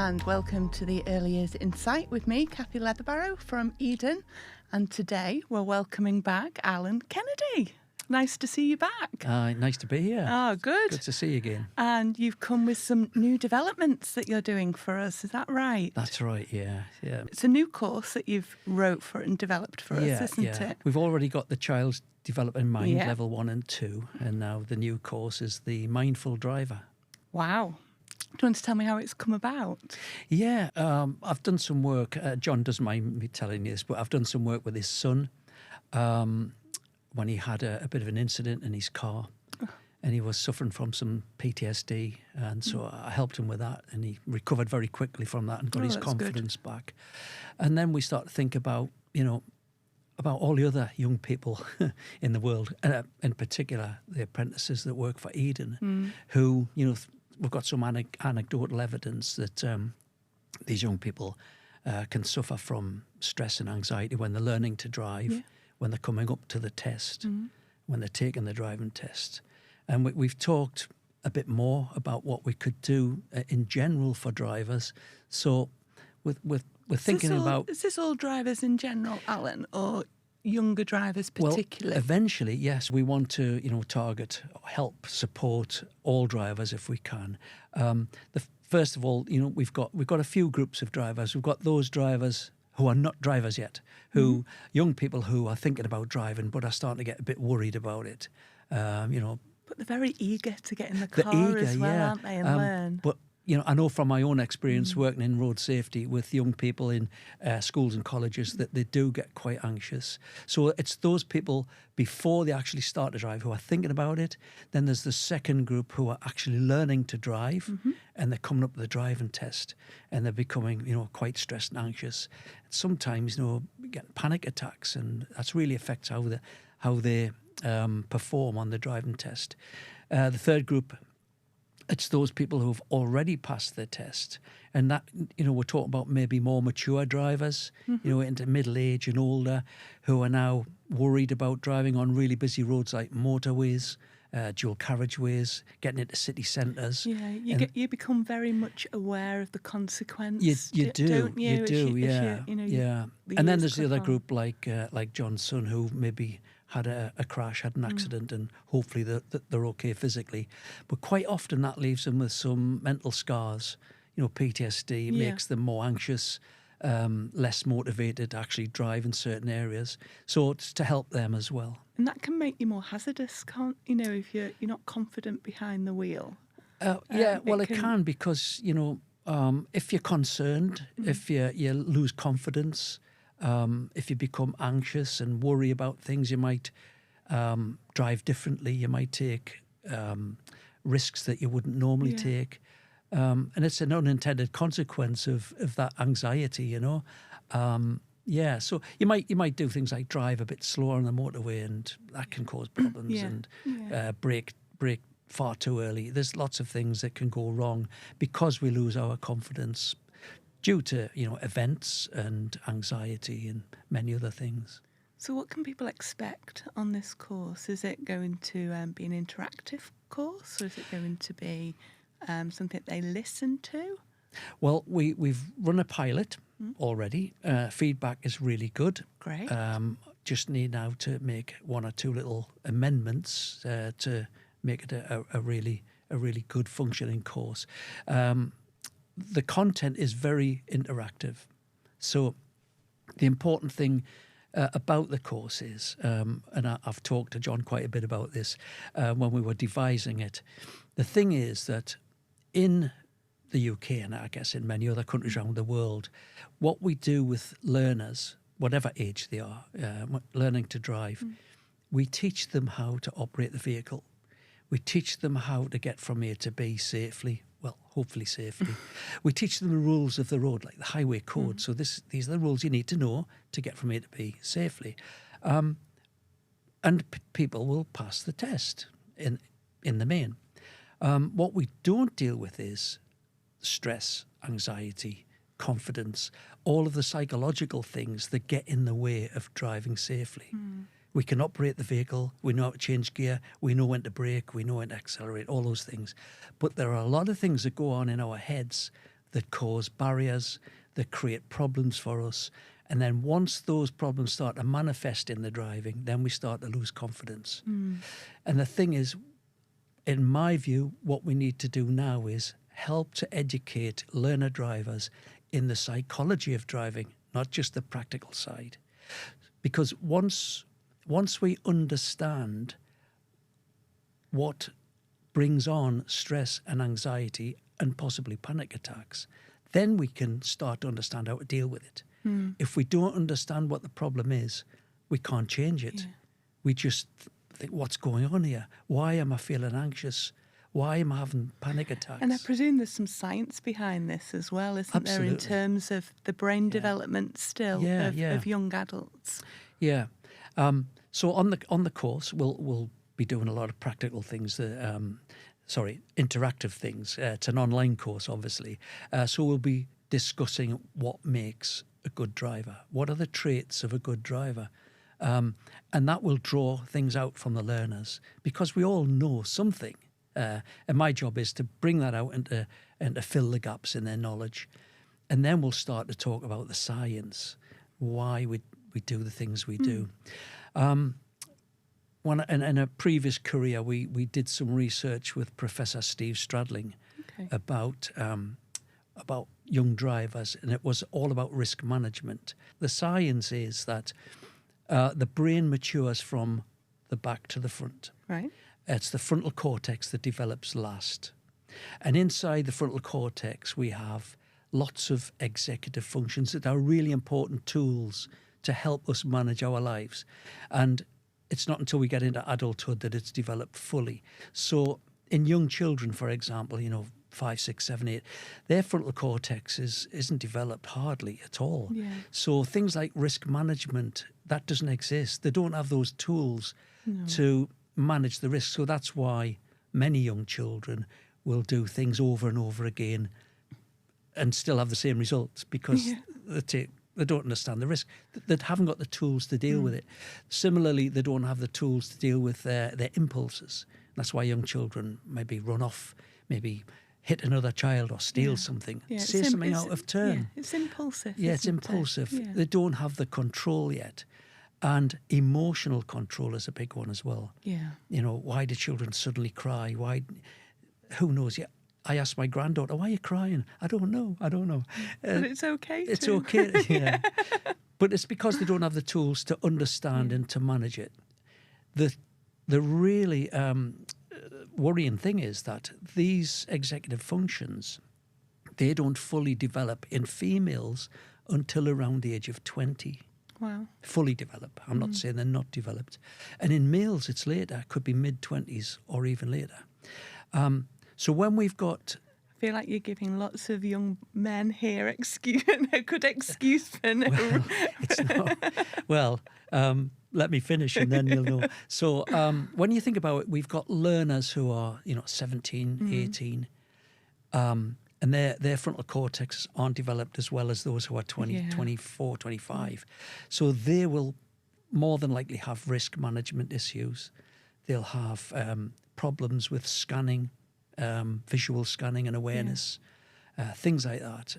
and welcome to the Early Years Insight with me, Kathy Leatherbarrow from Eden. And today we're welcoming back Alan Kennedy. Nice to see you back. Nice to be here. Oh, good. Good to see you again. And you've come with some new developments that you're doing for us, is that right? That's right, yeah. It's a new course that you've wrote for and developed for us, isn't it? We've already got the Child's Developing Mind level 1 and 2, and now the new course is the Mindful Driver. Wow. Do you want to tell me how it's come about? Yeah, I've done some work. John doesn't mind me telling you this, but I've done some work with his son when he had a bit of an incident in his car. And he was suffering from some PTSD, and so I helped him with that, and he recovered very quickly from that and got his confidence back. And then we start to think about, about all the other young people in the world, in particular the apprentices that work for Eden, who, we've got some anecdotal evidence that these young people can suffer from stress and anxiety when they're learning to drive, when they're coming up to the test, when they're taking the driving test. And we've talked a bit more about what we could do in general for drivers. So we're thinking about... Is this all drivers in general, Alan, or younger drivers particularly? Well, eventually, yes. We want to, target, help, support all drivers if we can. First of all, we've got a few groups of drivers. We've got those drivers who are not drivers yet, young people who are thinking about driving but are starting to get a bit worried about it. But they're very eager to get in the car as well, aren't they, and learn. But, I know from my own experience working in road safety with young people in schools and colleges that they do get quite anxious. So it's those people before they actually start to drive who are thinking about it. Then there's the second group who are actually learning to drive and they're coming up with the driving test and they're becoming, quite stressed and anxious. Sometimes, getting panic attacks, and that's really affects how they perform on the driving test. The third group, it's those people who've already passed their test, and that we're talking about maybe more mature drivers, into middle age and older, who are now worried about driving on really busy roads like motorways, dual carriageways, getting into city centres. Yeah, you become very much aware of the consequence. You do, don't you? You do, yeah. Yeah. And then there's the other group like John's son, who maybe had a crash, had an accident, and hopefully they're okay physically. But quite often that leaves them with some mental scars. PTSD makes them more anxious, less motivated to actually drive in certain areas. So it's to help them as well. And that can make you more hazardous, can't if you're not confident behind the wheel. It can because, if you're concerned, if you lose confidence, if you become anxious and worry about things, you might drive differently. You might take risks that you wouldn't normally take. And it's an unintended consequence of that anxiety, so you might do things like drive a bit slower on the motorway, and that can cause problems, and brake far too early. There's lots of things that can go wrong because we lose our confidence due to, events and anxiety and many other things. So what can people expect on this course? Is it going to be an interactive course, or is it going to be something they listen to? Well, we've run a pilot already. Feedback is really good. Great. Just need now to make one or two little amendments to make it a really good functioning course. The content is very interactive. So the important thing about the course is, and I've talked to John quite a bit about this when we were devising it, the thing is that in the UK, and I guess in many other countries around the world, what we do with learners, whatever age they are, learning to drive, we teach them how to operate the vehicle. We teach them how to get from A to B safely, well, hopefully safely. We teach them the rules of the road, like the highway code. So these are the rules you need to know to get from A to B safely. And people will pass the test in the main. What we don't deal with is stress, anxiety, confidence, all of the psychological things that get in the way of driving safely. We can operate the vehicle, we know how to change gear, we know when to brake, we know when to accelerate, all those things. But there are a lot of things that go on in our heads that cause barriers, that create problems for us. And then once those problems start to manifest in the driving, then we start to lose confidence. And the thing is, in my view, what we need to do now is help to educate learner drivers in the psychology of driving, not just the practical side. Because once we understand what brings on stress and anxiety and possibly panic attacks, then we can start to understand how to deal with it. If we don't understand what the problem is, we can't change it. We just think, what's going on here? Why am I feeling anxious? Why am I having panic attacks? And I presume there's some science behind this as well, isn't there, in terms of the brain development still of young adults? Yeah. So on the course, we'll be doing a lot of practical things, interactive things. It's an online course, obviously. So we'll be discussing what makes a good driver. What are the traits of a good driver? And that will draw things out from the learners, because we all know something. And my job is to bring that out and to fill the gaps in their knowledge. And then we'll start to talk about the science, why we do the things we do. In a previous career, we did some research with Professor Steve Stradling about young drivers, and it was all about risk management. The science is that the brain matures from the back to the front. Right. It's the frontal cortex that develops last. And inside the frontal cortex, we have lots of executive functions that are really important tools to help us manage our lives. And it's not until we get into adulthood that it's developed fully. So in young children, for example, 5, 6, 7, 8, their frontal cortex isn't developed hardly at all. Yeah. So things like risk management, that doesn't exist. They don't have those tools to manage the risk. So that's why many young children will do things over and over again and still have the same results, because they don't understand the risk. They haven't got the tools to deal with it. Similarly, they don't have the tools to deal with their impulses. That's why young children maybe run off, maybe hit another child or steal something, say something out of turn. Yeah, it's impulsive. Yeah, it's impulsive. They don't have the control yet. And emotional control is a big one as well. Yeah. Why do children suddenly cry? Why? Who knows? Yeah, I asked my granddaughter, "Why are you crying?" I don't know. But it's okay. It's okay. Yeah. But it's because they don't have the tools to understand and to manage it. The really worrying thing is that these executive functions, they don't fully develop in females until around the age of 20. Wow. Fully develop. I'm not saying they're not developed. And in males, it's later. It could be mid-20s or even later. So when we've got... I feel like you're giving lots of young men here a good excuse for no... Well, it's not... Well, let me finish and then you'll know. So when you think about it, we've got learners who are, 17, 18, and their frontal cortex aren't developed as well as those who are 20, 24, 25. So they will more than likely have risk management issues. They'll have problems with scanning, visual scanning and awareness, things like that,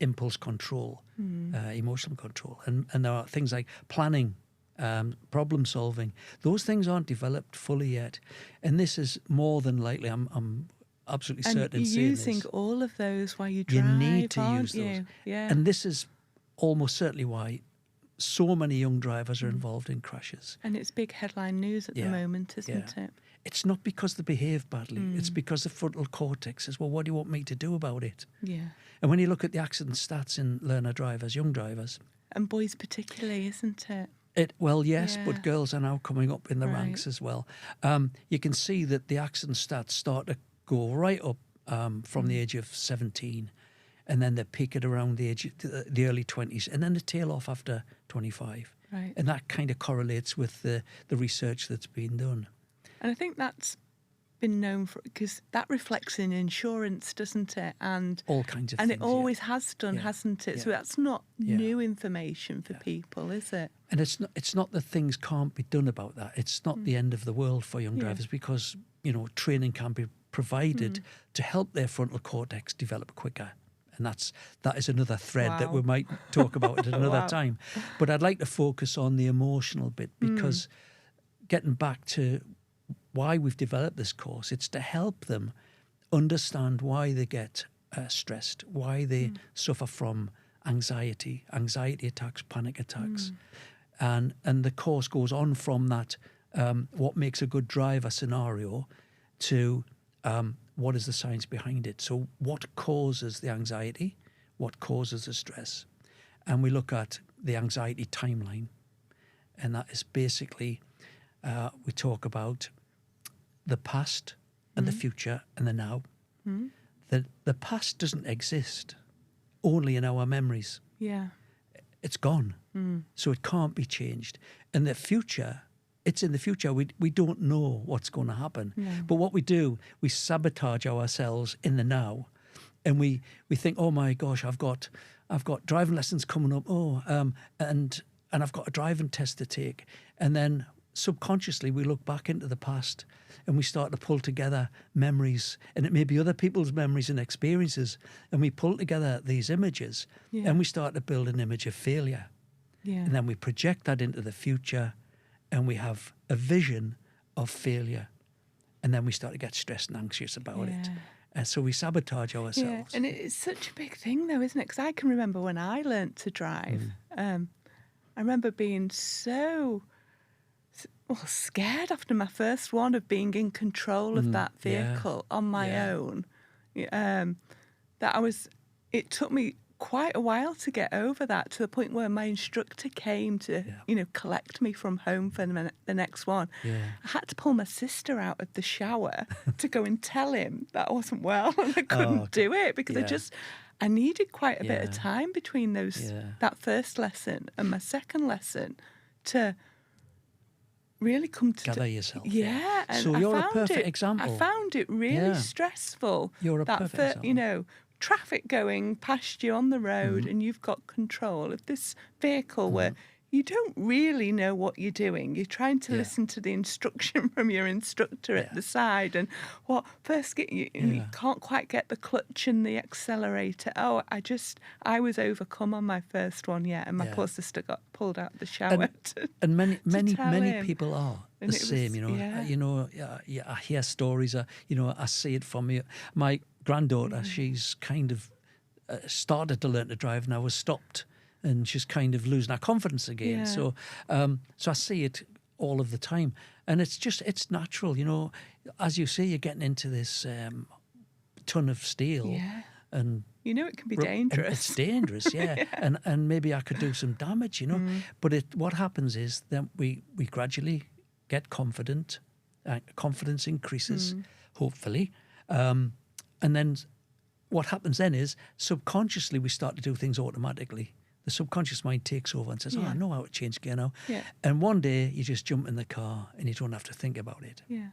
impulse control, emotional control. And there are things like planning, problem solving. Those things aren't developed fully yet. And this is more than likely, I'm absolutely certain in saying this. And using all of those while you drive, you need to aren't use those. you? Yeah. And this is almost certainly why so many young drivers are involved in crashes. And it's big headline news at the moment, isn't it? It's not because they behave badly. It's because the frontal cortex says, well, what do you want me to do about it? Yeah. And when you look at the accident stats in learner drivers, young drivers... And boys particularly, isn't it? Well, yes, but girls are now coming up in the ranks as well. You can see that the accident stats start to go right up from the age of 17, and then they peak at around the early 20s, and then they tail off after 25. Right. And that kind of correlates with the research that's been done. And I think that's been known for, because that reflects in insurance, doesn't it? And all kinds of and things. And it always has done, hasn't it? Yeah. So that's not new information for people, is it? And it's not that things can't be done about that. It's not the end of the world for young drivers, because, training can be provided to help their frontal cortex develop quicker And that is another thread that Wow. we might talk about at another Wow. time. But I'd like to focus on the emotional bit, because getting back to why we've developed this course, it's to help them understand why they get stressed, why they suffer from anxiety attacks, panic attacks. And the course goes on from that, what makes a good driver scenario, to what is the science behind it. So what causes the anxiety, what causes the stress. And we look at the anxiety timeline. And that is basically, we talk about the past and the future and the now. The past doesn't exist only in our memories. Yeah. It's gone. So it can't be changed. And the future, it's in the future. We don't know what's going to happen. No. But what we do, we sabotage ourselves in the now. And we think, oh my gosh, I've got driving lessons coming up. And I've got a driving test to take. And then subconsciously we look back into the past and we start to pull together memories, and it may be other people's memories and experiences, and we pull together these images and we start to build an image of failure. Yeah. And then we project that into the future and we have a vision of failure. And then we start to get stressed and anxious about it. And so we sabotage ourselves. Yeah, and it's such a big thing though, isn't it? Because I can remember when I learnt to drive, I remember being so scared after my first one of being in control of that vehicle on my own. It took me quite a while to get over that, to the point where my instructor came to, collect me from home for the next one. Yeah. I had to pull my sister out of the shower to go and tell him that I wasn't well and I couldn't do it, because I needed quite a bit of time between that first lesson and my second lesson to really come to gather yourself. Yeah. And so you're a perfect example. I found it really stressful. You're a perfect example. Traffic going past you on the road and you've got control of this vehicle where you don't really know what you're doing. You're trying to listen to the instruction from your instructor at the side, and you can't quite get the clutch and the accelerator. I was overcome on my first one, and my poor sister got pulled out of the shower. And many him. people are the same, I hear stories, I see it from you. My granddaughter, she's kind of started to learn to drive now, was stopped, and she's kind of losing her confidence again. So I see it all of the time, and it's natural, as you say, you're getting into this ton of steel, and it can be dangerous. And it's dangerous, and maybe I could do some damage, But what happens is that we gradually get confident, confidence increases, hopefully, and then what happens then is subconsciously we start to do things automatically. The subconscious mind takes over and says, I know how to change gear now. Yeah. And one day you just jump in the car and you don't have to think about it. Yeah.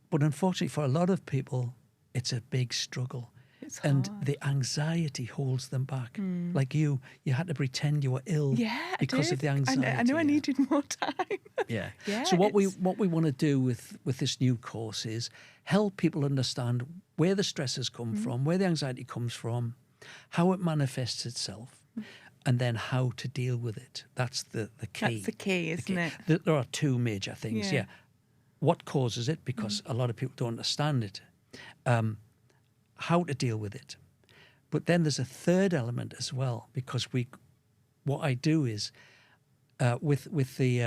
But unfortunately for a lot of people, it's a big struggle. It's hard. And the anxiety holds them back. Like you had to pretend you were ill because of the anxiety. I knew I needed more time. Yeah. So what we want to do with this new course is help people understand where the stresses come from, where the anxiety comes from, how it manifests itself, and then how to deal with it. That's the key. That's the key, isn't it? There are two major things. Yeah. What causes it? Because a lot of people don't understand it. How to deal with it. But then there's a third element as well, because what I do is with the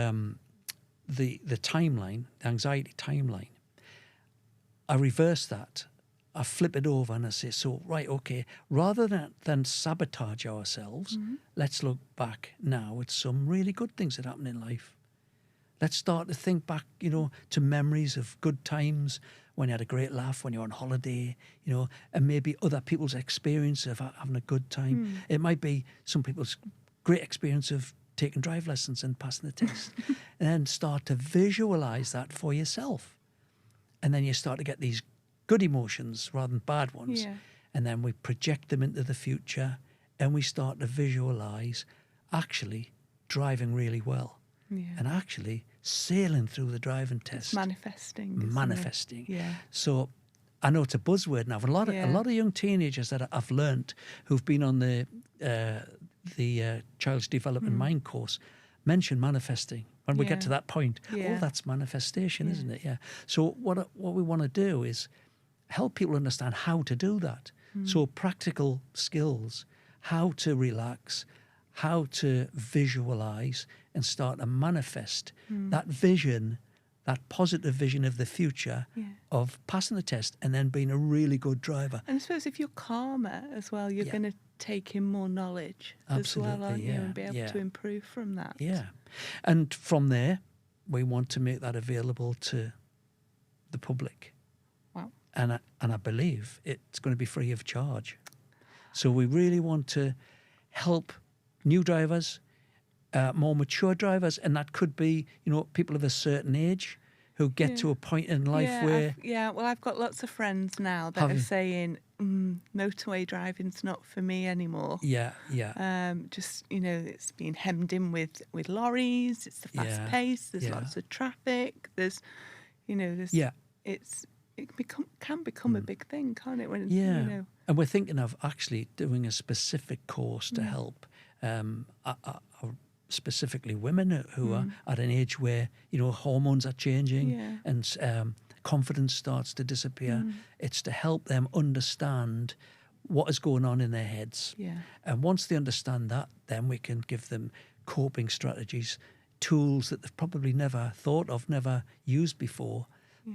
timeline, the anxiety timeline, I reverse that. I flip it over and I say, so, right, okay, rather than sabotage ourselves, let's look back now at some really good things that happen in life. Let's start to think back, to memories of good times, when you had a great laugh, when you're on holiday, and maybe other people's experience of having a good time. It might be some people's great experience of taking drive lessons and passing the test. And then start to visualize that for yourself. And then you start to get these good emotions rather than bad ones. Yeah. And then we project them into the future and we start to visualize actually driving really well. Yeah. And actually sailing through the driving test. It's manifesting. Manifesting. Yeah. So I know it's a buzzword now. But a lot of young teenagers that I've learnt who've been on the Child's Development Mind course mention manifesting. When we get to that point, that's manifestation, isn't it? Yeah. So what we want to do is help people understand how to do that. So practical skills, how to relax, how to visualize and start to manifest that vision, that positive vision of the future of passing the test and then being a really good driver. And I suppose if you're calmer as well, you're going to take in more knowledge as well, aren't you? And be able to improve from that. Yeah. And from there, we want to make that available to the public. Wow. And I believe it's going to be free of charge. So we really want to help new drivers, more mature drivers, and that could be, people of a certain age who get to a point in life where... Well, I've got lots of friends now that are saying, motorway driving's not for me anymore. Yeah. Just, it's being hemmed in with lorries, it's the fast pace, there's lots of traffic, there's, can become a big thing, can't it? When, And we're thinking of actually doing a specific course to help specifically women who are at an age where, hormones are changing and confidence starts to disappear. It's to help them understand what is going on in their heads. Yeah. And once they understand that, then we can give them coping strategies, tools that they've probably never thought of, never used before,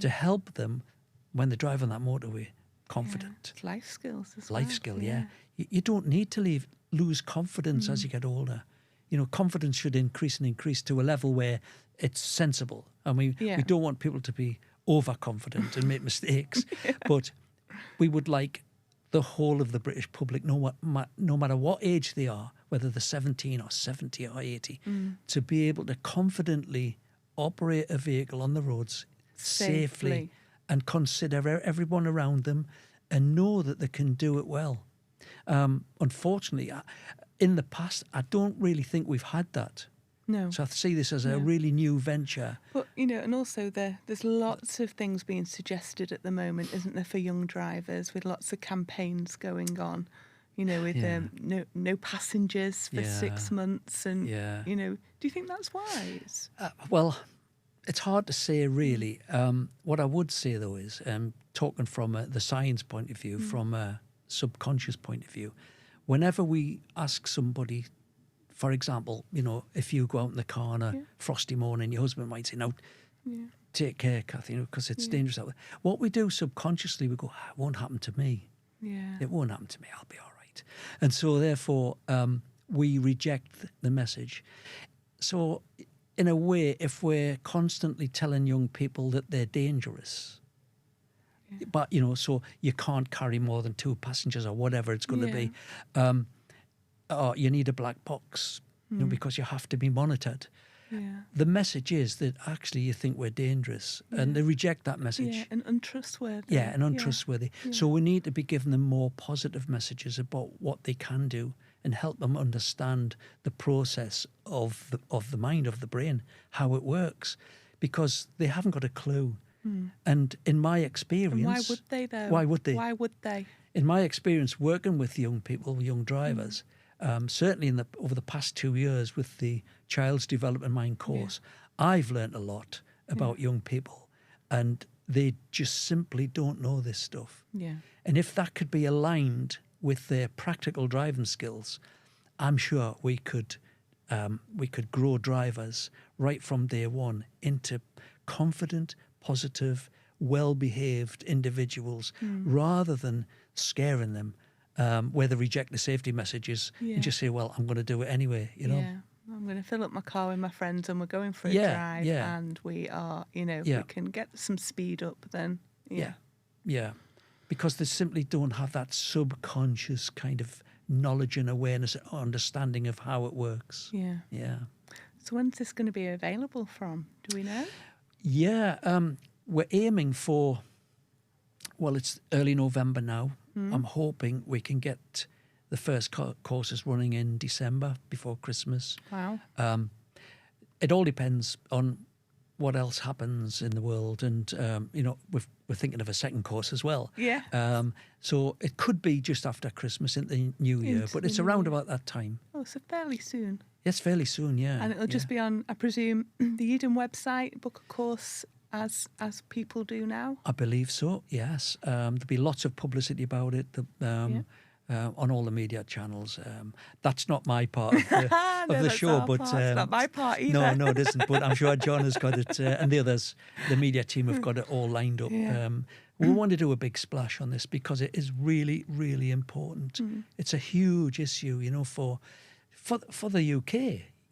to help them when they drive on that motorway confident. It's life skills as well. Life skill, yeah. You don't need to lose confidence as you get older. Confidence should increase and increase to a level where it's sensible. And we don't want people to be overconfident and make mistakes. But we would like the whole of the British public, no matter what age they are, whether they're 17 or 70 or 80, to be able to confidently operate a vehicle on the roads safely and consider everyone around them and know that they can do it well. Unfortunately, in the past, I don't really think we've had that. No. So I see this as a really new venture. But, and also there's lots of things being suggested at the moment, isn't there, for young drivers, with lots of campaigns going on, with no passengers for 6 months. And, do you think that's wise? Well, it's hard to say, really. What I would say, though, is talking from the science point of view, from a subconscious point of view, whenever we ask somebody, for example, if you go out in the car on a frosty morning, your husband might say, "No, take care, Kathy, because it's dangerous out there." What we do subconsciously, we go, "It won't happen to me. Yeah. It won't happen to me. I'll be all right." And so, therefore, we reject the message. So, in a way, if we're constantly telling young people that they're dangerous, but, so you can't carry more than 2 passengers or whatever it's going to be, or you need a black box, because you have to be monitored. Yeah. The message is that actually you think we're dangerous, and they reject that message. Yeah, and untrustworthy. Yeah, and untrustworthy. Yeah. So we need to be giving them more positive messages about what they can do and help them understand the process of the mind, of the brain, how it works, because they haven't got a clue. And in my experience... And why would they, though? Why would they? Why would they? In my experience working with young people, young drivers, certainly over the past 2 years with the Child's Development Mind course, I've learnt a lot about young people, and they just simply don't know this stuff. Yeah. And if that could be aligned with their practical driving skills, I'm sure we could grow drivers right from day one into confident, positive, well-behaved individuals, rather than scaring them, where they reject the safety messages and just say, "Well, I'm going to do it anyway," Yeah, I'm going to fill up my car with my friends and we're going for a drive, and we are, we can get some speed up then. Yeah. Because they simply don't have that subconscious kind of knowledge and awareness, understanding of how it works. Yeah. So when's this going to be available from? Do we know? Yeah, we're aiming for, it's early November now. I'm hoping we can get the first courses running in December before Christmas. Wow. It all depends on what else happens in the world, and we're thinking of a second course as well. Yeah. So it could be just after Christmas into the new year, Into but the it's new around year. about that time. Oh, so fairly soon. Yes, fairly soon, yeah. And it'll just be on, I presume, the Eden website, book a course as people do now? I believe so, yes. There'll be lots of publicity about it on all the media channels. That's not my part of the, No, of the that's show. our But part. It's not my part either. No, it isn't. But I'm sure John has got it, and the others, the media team have got it all lined up. Yeah. We want to do a big splash on this because it is really, really important. It's a huge issue, for the UK.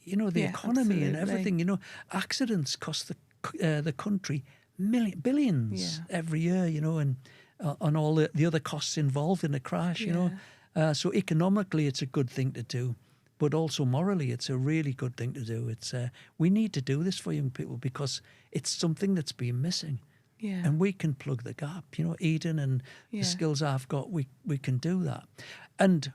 The economy and absolutely. everything. Accidents cost the country billions every year. And on all the other costs involved in a crash. So economically, it's a good thing to do. But also morally, it's a really good thing to do. It's we need to do this for young people because it's something that's been missing. Yeah. And we can plug the gap. Eden and the skills I've got, we can do that. And,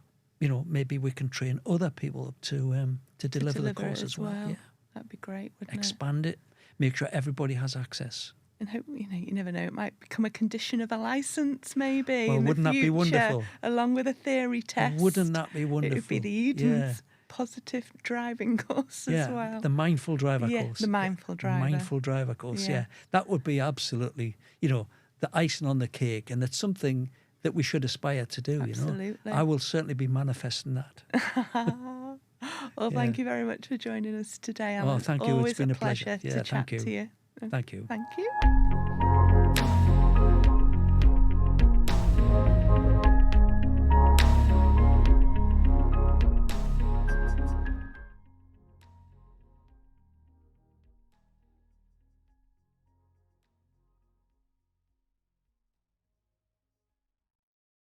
maybe we can train other people to deliver the course as well. Yeah. That'd be great, wouldn't Expand it, make sure everybody has access. And hope, you never know, it might become a condition of a licence maybe Well, in wouldn't the that be future, wonderful? along with a theory test. Wouldn't that be wonderful? It would be the Eden's positive driving course as well. The mindful driver course. The mindful driver. Mindful driver course, That would be absolutely, the icing on the cake, and it's something that we should aspire to do, Absolutely. I will certainly be manifesting that. Well, thank you very much for joining us today, Alan. Oh, thank you. Always It's been a pleasure to chat thank you. to you. Thank you. Thank you.